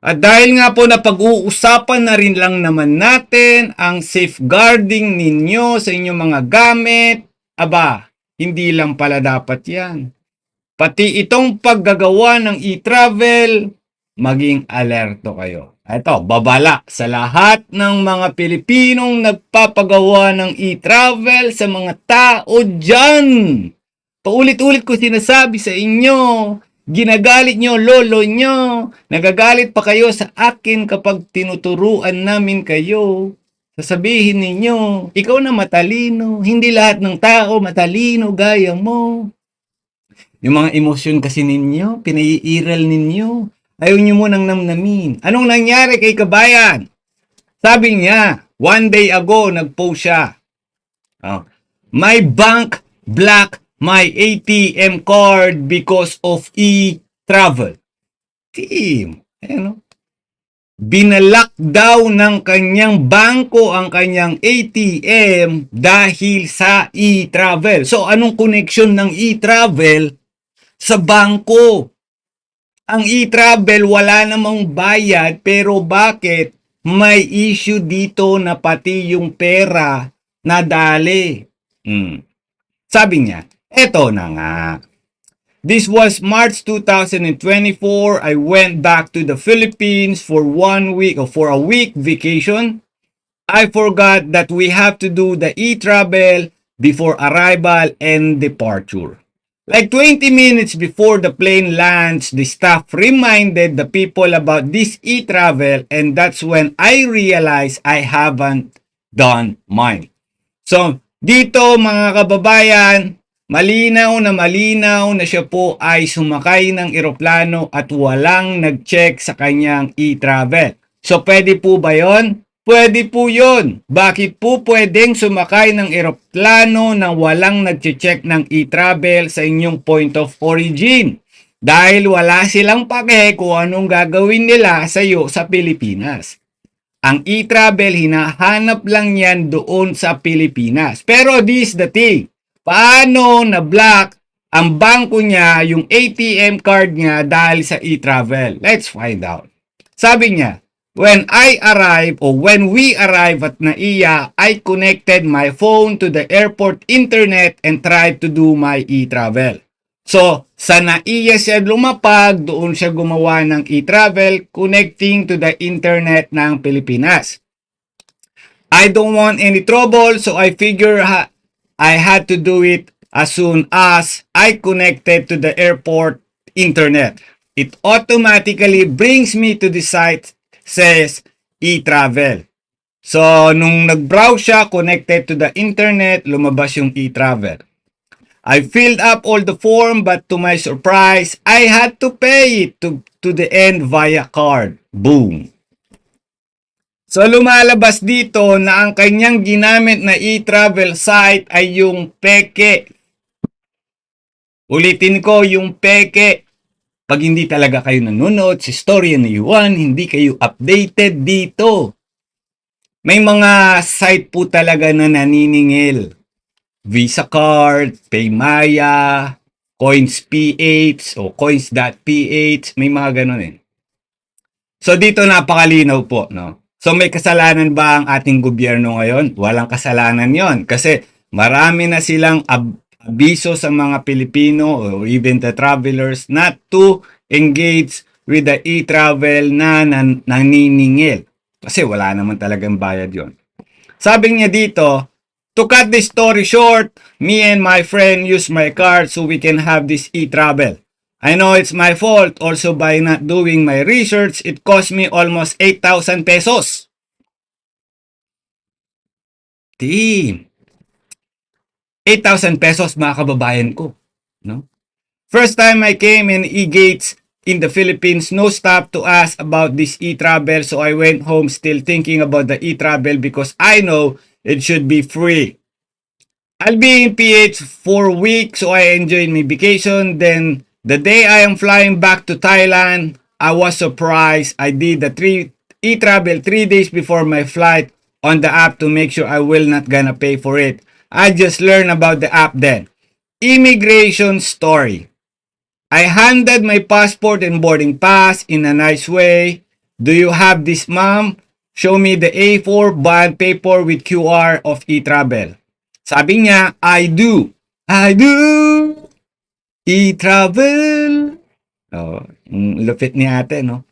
At dahil nga po na pag-uusapan na rin lang naman natin ang safeguarding ninyo sa inyong mga gamit, aba, hindi lang pala dapat yan. Pati itong paggagawa ng e-travel, maging alerto kayo. Ito, babala sa lahat ng mga Pilipinong nagpapagawa ng e-travel sa mga tao dyan. Paulit-ulit ko sinasabi sa inyo, ginagalit nyo lolo nyo, nagagalit pa kayo sa akin kapag tinuturuan namin kayo. Sasabihin ninyo, ikaw na matalino, hindi lahat ng tao matalino gaya mo. Yung mga emosyon kasi ninyo, pinaiiral ninyo. Ayaw nyo munang namnamin. Anong nangyari kay kabayan? Sabi niya, one day ago, nag-post siya. My bank blocked my ATM card because of e-travel. Team, binalak daw ng kanyang bangko ang kanyang ATM dahil sa e-travel. So, anong connection ng e-travel sa bangko? Ang e-travel wala namang bayad, pero bakit may issue dito na pati yung pera nadali? Sabi niya, eto na nga. This was March 2024. I went back to the Philippines for 1 week or for a week vacation. I forgot that we have to do the e-travel before arrival and departure. Like 20 minutes before the plane lands, the staff reminded the people about this e-travel, and that's when I realized I haven't done mine. So, dito mga kababayan, malinaw na siya po ay sumakay ng eroplano at walang nag-check sa kanyang e-travel. So, pwede po ba yon? Pwede po yun. Bakit po pwedeng sumakay ng eroplano nang walang nag-check ng e-travel sa inyong point of origin? Dahil wala silang pake kung anong gagawin nila sa iyo sa Pilipinas. Ang e-travel, hinahanap lang yan doon sa Pilipinas. Pero this the thing, paano na-block ang bangko niya, yung ATM card niya dahil sa e-travel? Let's find out. Sabi niya, when we arrive at NAIA, I connected my phone to the airport internet and tried to do my e-travel. So, sa NAIA siya lumapag, doon siya gumawa ng e-travel connecting to the internet ng Pilipinas. I don't want any trouble, so I figure I had to do it as soon as I connected to the airport internet. It automatically brings me to the site says e-travel. So, nung nag-browse siya, connected to the internet, lumabas yung e-travel. I filled up all the form, but to my surprise, I had to pay it to the end via card. Boom! So, lumalabas dito na ang kanyang ginamit na e-travel site ay yung peke. Ulitin ko, yung peke. Pag hindi talaga kayo nanonood sa Storya ni Juan, hindi kayo updated dito. May mga site po talaga na naniningil. Visa card, Paymaya, Coins.ph o Coins.ph, may mga ganun eh. So dito napakalinaw po, no? So may kasalanan ba ang ating gobyerno ngayon? Walang kasalanan yon kasi marami na silang abiso sa mga Pilipino or even the travelers not to engage with the e-travel na naniningil. Kasi wala naman talagang bayad yon. Sabi niya dito, to cut this story short, me and my friend use my card so we can have this e-travel. I know it's my fault also by not doing my research. It cost me almost 8,000 pesos. Team. 8,000 pesos mga kababayan ko. No? First time I came in e-gates in the Philippines, no stop to ask about this e-travel, so I went home still thinking about the e-travel because I know it should be free. I'll be in PH for a week, so I enjoyed my vacation. Then the day I am flying back to Thailand, I was surprised. I did the e-travel 3 days before my flight on the app to make sure I will not gonna pay for it. I just learned about the app then. Immigration story. I handed my passport and boarding pass in a nice way. Do you have this, ma'am? Show me the A4 bond paper with QR of e-travel. Sabi niya, I do. I do. E-travel. Oh, lupit ni ate, no?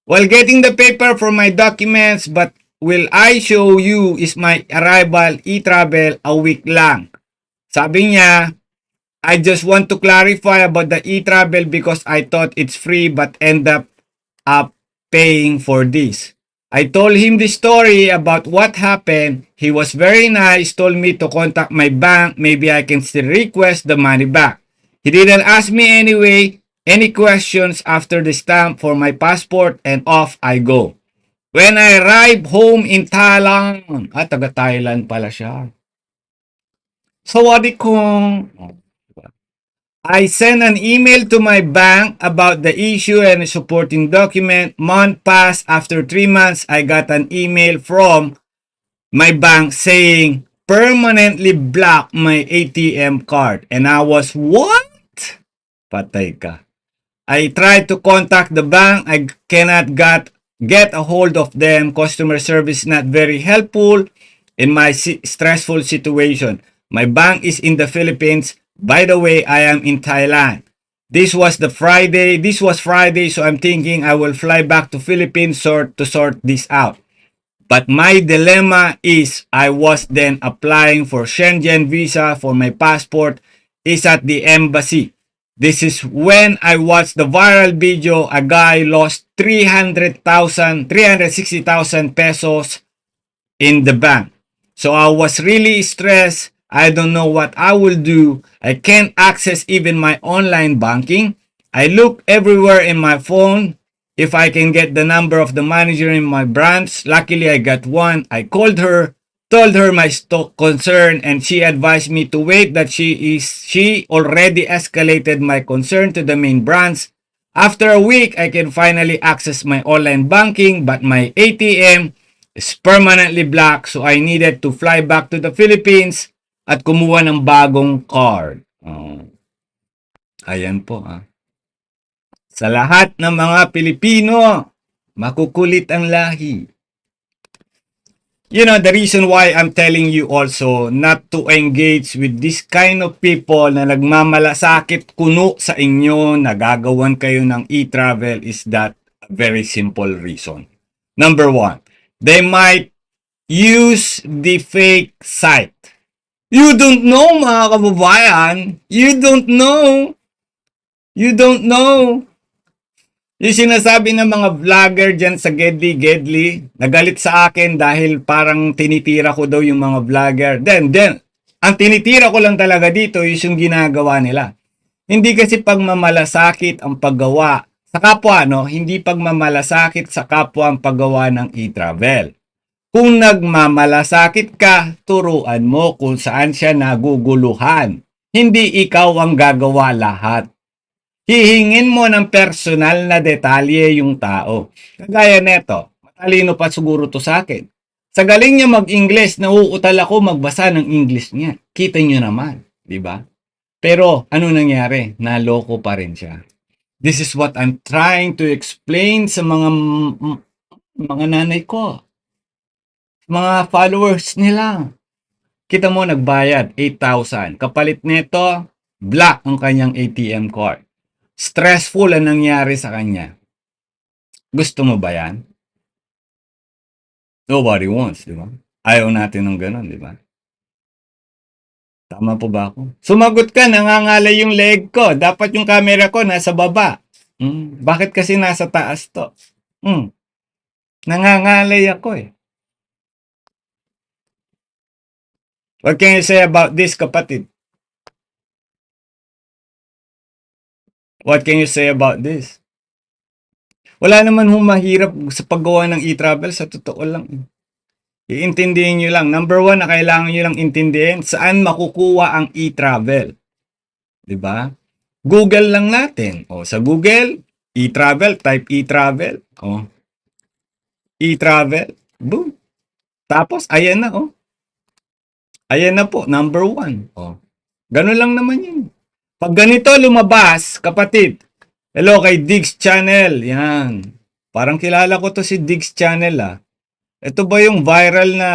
While getting the paper for my documents, but will I show you is my arrival e-travel a week lang. Sabi niya, I just want to clarify about the e-travel because I thought it's free but end up paying for this. I told him the story about what happened. He was very nice, told me to contact my bank. Maybe I can still request the money back. He didn't ask me anyway any questions after the stamp for my passport and off I go. When I arrived home in Thailand, taga Thailand pala siya. Sawadee-kong. I sent an email to my bank about the issue and a supporting document. Month passed. After 3 months, I got an email from my bank saying permanently block my ATM card. And I was, what? Patay ka. I tried to contact the bank. I cannot get a hold of them. Customer service not very helpful in my stressful situation. My bank is in the Philippines. By the way, I am in Thailand. This was Friday, so I'm thinking I will fly back to Philippines to sort this out. But my dilemma is I was then applying for Schengen visa for my passport is at the embassy. This is when I watched the viral video. A guy lost 360,000 pesos in the bank. So I was really stressed. I don't know what I will do. I can't access even my online banking. I look everywhere in my phone if I can get the number of the manager in my branch. Luckily, I got one. I called her, told her my concern, and she advised me to wait that she already escalated my concern to the main branch. After a week, I can finally access my online banking, but my ATM is permanently blocked, so I needed to fly back to the Philippines at kumuha ng bagong card. Ayan po. Sa lahat ng mga Pilipino, makukulit ang lahi. You know, the reason why I'm telling you also not to engage with this kind of people na nagmamalasakit kuno sa inyo, nagagawan kayo ng e-travel is that a very simple reason. Number one, they might use the fake site. You don't know, mga kababayan. You don't know. You don't know. Yung sinasabi ng mga vlogger dyan sa Gedli, nagalit sa akin dahil parang tinitira ko daw yung mga vlogger. Then, ang tinitira ko lang talaga dito is yung ginagawa nila. Hindi kasi pagmamalasakit ang paggawa sa kapwa, no? Hindi pagmamalasakit sa kapwa ang paggawa ng e-travel. Kung nagmamalasakit ka, turuan mo kung saan siya naguguluhan. Hindi ikaw ang gagawa lahat. Hihingin mo ng personal na detalye yung tao. Kagaya neto, matalino pa siguro to sa akin. Sa galing niya mag-Ingles, nauutal ako magbasa ng English niya. Kita niyo naman, di ba? Pero ano nangyari? Naloko pa rin siya. This is what I'm trying to explain sa mga nanay ko. Mga followers nila. Kita mo nagbayad 8,000. Kapalit nito, black ang kanyang ATM card. Stressful ang nangyari sa kanya. Gusto mo ba yan? Nobody wants, di ba? Ayaw natin ng ganun, di ba? Tama po ba ako? Sumagot ka, nangangalay yung leg ko. Dapat yung camera ko nasa baba. Bakit kasi nasa taas to? Nangangalay ako eh. What can you say about this, kapatid? What can you say about this? Wala naman mahirap sa paggawa ng e-travel, sa totoo lang. Iintindihin nyo lang. Number one na kailangan nyo lang intindihin, saan makukuha ang e-travel. Diba? Google lang natin. Sa Google, e-travel, type e-travel. E-travel. Boom. Tapos, ayan na, Ayan na po, number one. Ganun lang naman yun. Pag ganito lumabas, kapatid, hello kay Diggs Channel, yan. Parang kilala ko to si Diggs Channel ah. Ito ba yung viral na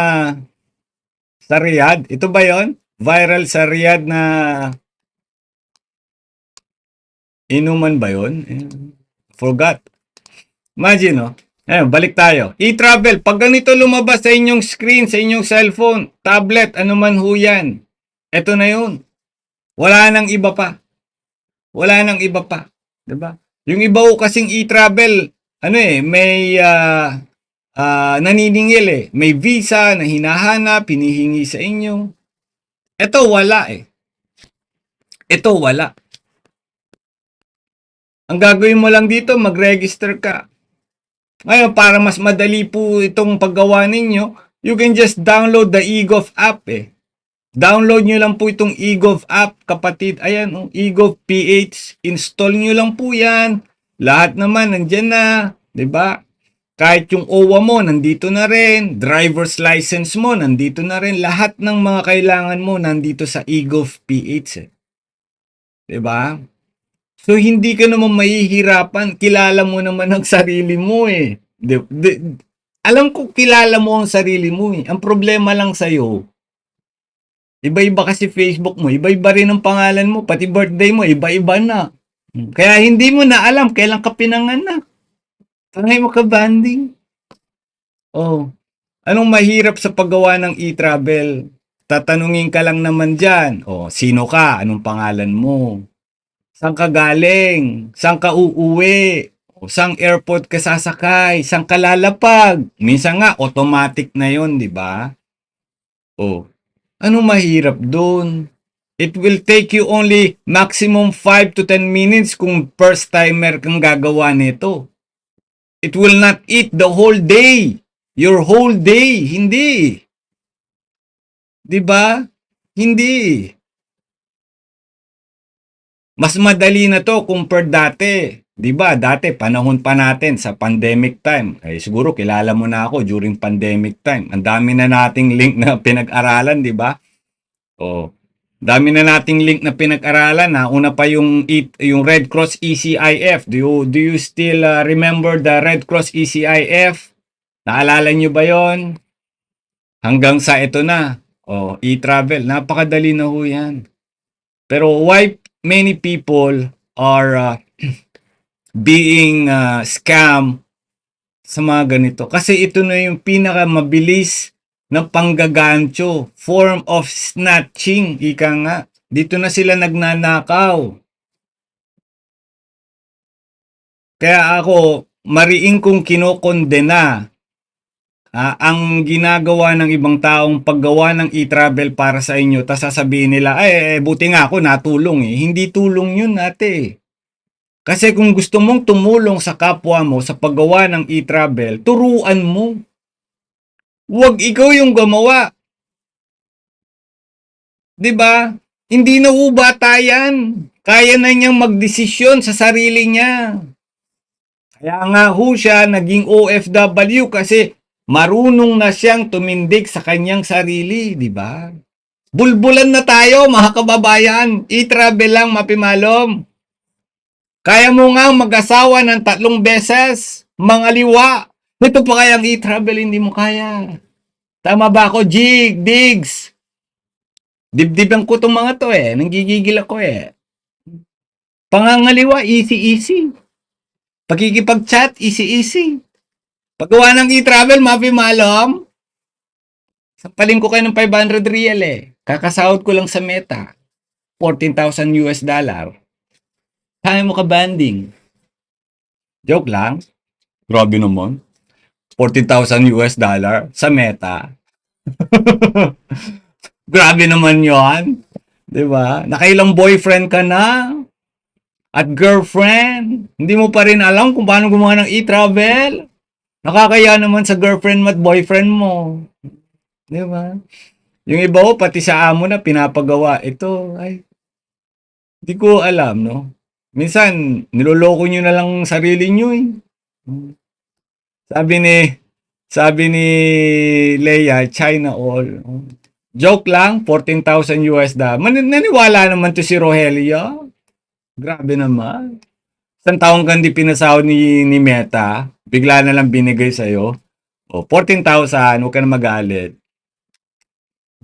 sa Riyadh? Ito ba yon? Viral sa Riyadh na inuman ba yon? Forgot. Imagine, no? Ayun, balik tayo. E-travel. Pag ganito lumabas sa inyong screen, sa inyong cellphone, tablet, ano man ho yan. Ito na yun. Wala nang iba pa. Wala nang iba pa. Diba? Yung iba ho kasing e-travel, ano may naniningil eh. May visa na hinahanap, hinihingi sa inyo. Ito wala eh. Ito wala. Ang gagawin mo lang dito, mag-register ka. Ngayon, para mas madali po itong paggawa ninyo, you can just download the eGov app eh. Download nyo lang po itong eGov app, kapatid. Ayan, eGov PH. Install nyo lang po yan. Lahat naman, nandyan na. 'Di ba? Kahit yung OWA mo, nandito na rin. Driver's license mo, nandito na rin. Lahat ng mga kailangan mo, nandito sa eGov PH eh. 'Di ba? So, hindi ka naman mahihirapan. Kilala mo naman ang sarili mo eh. Alam ko kilala mo ang sarili mo eh. Ang problema lang sa'yo, iba-iba kasi Facebook mo, iba-iba rin ang pangalan mo, pati birthday mo, iba-iba na. Kaya hindi mo na alam kailan ka pinanganak. Tangay mo ka banding. Oh, anong mahirap sa paggawa ng e-travel? Tatanungin ka lang naman dyan. Oh, sino ka? Anong pangalan mo? Saan ka galing? Saan ka uuwi? O saang airport ka sasakay? Saan ka lalapag? Minsan nga, automatic na yon, di ba? O, ano mahirap doon? It will take you only maximum 5 to 10 minutes kung first timer kang gagawa nito. It will not eat the whole day. Your whole day. Hindi. Di ba? Hindi. Mas madali na to compare dati. 'Di ba? Dati panahon pa natin sa pandemic time. Eh siguro kilala mo na ako during pandemic time. Ang dami na nating link na pinag-aralan, 'di ba? Oh. Dami na nating link na pinag-aralan na una pa yung Red Cross ECIF. Do you still remember the Red Cross ECIF? Naalala niyo ba 'yon? Hanggang sa ito na. Oh, e-travel. Napakadali na ho 'yan. Pero why many people are being scam sa mga ganito? Kasi ito na yung pinakamabilis na panggagancho, form of snatching, ika nga. Dito na sila nagnanakaw. Kaya ako, mariing kong kinokondena ang ginagawa ng ibang taong paggawa ng e-travel para sa inyo, tas sasabihin nila, buti nga ako natulong eh. Hindi tulong yun ate. Kasi kung gusto mong tumulong sa kapwa mo sa paggawa ng e-travel, turuan mo. Huwag ikaw yung gumawa. 'Di ba? Hindi na bata yan. Kaya na niyang magdesisyon sa sarili niya. Kaya nga ho siya naging OFW kasi marunong na siyang tumindig sa kanyang sarili, di ba? Bulbulan na tayo, mga kababayan. E-travel lang, mapimalom. Kaya mo nga mag-asawa ng 3 beses, mga liwa. Ito pa kayang e-travel, hindi mo kaya. Tama ba ako, Diggs? Dibdiban ko itong mga to eh. Nanggigigil ako eh. Pangangaliwa, easy-easy. Pagkikipag-chat, easy-easy. Paggawa ng e-travel, mapimalom. Sampalin ko kayo ng 500 real eh. Kakasahod ko lang sa Meta. $14,000. Kaya mo ka banding. Joke lang. Grabe naman. $14,000 sa Meta. Grabe naman yon, 'di ba? Nakailang boyfriend ka na at girlfriend, hindi mo pa rin alam kung paano gumawa ng e-travel. Nakakaya naman sa girlfriend mo at boyfriend mo. 'Di ba? Yung iba ko pati sa amo na pinapagawa. Ito ay hindi ko alam, no? Minsan niloloko niyo na lang sarili niyo eh. Sabi ni Leia, China all. Joke lang, $14,000. Naniwala naman to si Rogelio. Grabe naman. Isang taong kandi pinasahod ni Meta. Bigla na lang binigay sa'yo. O, 14,000, huwag ka na magalit.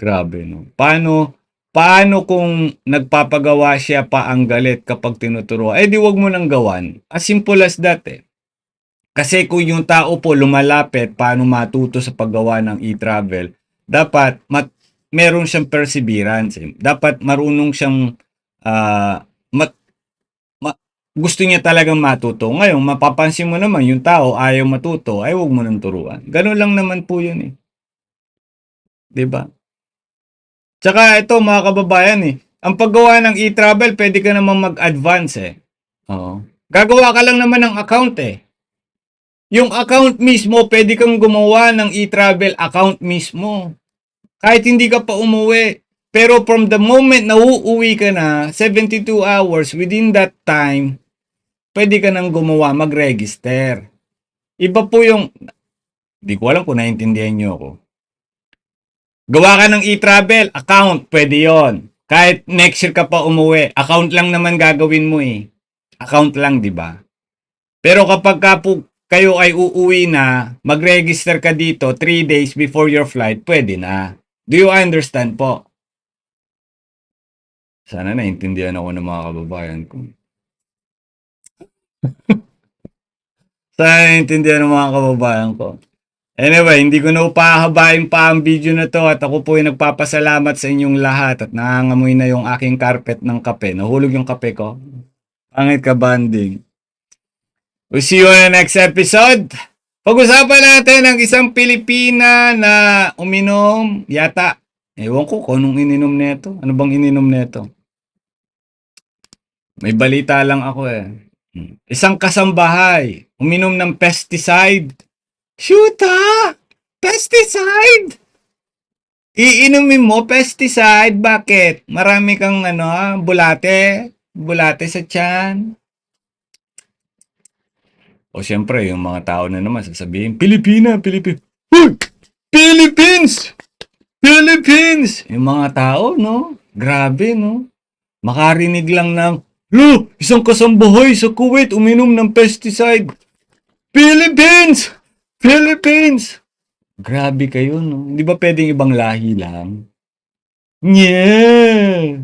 Grabe, no? Paano kung nagpapagawa siya pa ang galit kapag tinuturo? Eh, di wag mo nang gawan. As simple as that, eh. Kasi kung yung tao po lumalapit, paano matuto sa paggawa ng e-travel, dapat meron siyang perseverance. Eh. Dapat marunong siyang ah, mat, gusto niya talagang matuto. Ngayon, mapapansin mo naman yung tao ayaw matuto, ay wag mo nang turuan. Ganun lang naman po yun eh. 'Di ba? Tsaka ito mga kababayan eh, ang paggawa ng e-travel pwede ka naman mag-advance eh. Oo. Gagawa ka lang naman ng account eh. Yung account mismo, pwede kang gumawa ng e-travel account mismo. Kahit hindi ka pa umuwi. Pero from the moment na uuwi ka na, 72 hours, within that time, pwede ka nang gumawa, mag-register. Iba po yung, di ko alam kung naiintindihan nyo ako. Gawa ka ng e-travel, account, pwede yon. Kahit next year ka pa umuwi, account lang naman gagawin mo eh. Account lang, di ba? Pero kapag kayo ay uuwi na, mag-register ka dito 3 days before your flight, pwede na. Do you understand po? Sana naintindihan ako ng mga kababayan ko. Sana naintindihan ng mga kababayan ko. Anyway, hindi ko na upahabain pa ang video na to at ako po ay nagpapasalamat sa inyong lahat at nangangamoy na yung aking carpet ng kape. Nahulog yung kape ko. Pangit ka banding. We'll see you on the next episode. Pag-usapan natin ang isang Pilipina na uminom yata. Ewan ko kung anong ininom neto. Ano bang ininom neto? May balita lang ako eh. Isang kasambahay uminom ng pesticide. Shoot ha! Pesticide! Iinumin mo pesticide? Bakit? Marami kang bulate? Bulate sa tiyan? O siyempre, yung mga tao na naman sasabihin, Pilipina! Huy! Philippines! Philippines! Yung mga tao, no? Grabe, no? Makarinig lang ng, isang kasambahay sa Kuwait uminom ng pesticide. Philippines! Philippines! Grabe kayo, no? Hindi ba pwedeng ibang lahi lang? Yeah!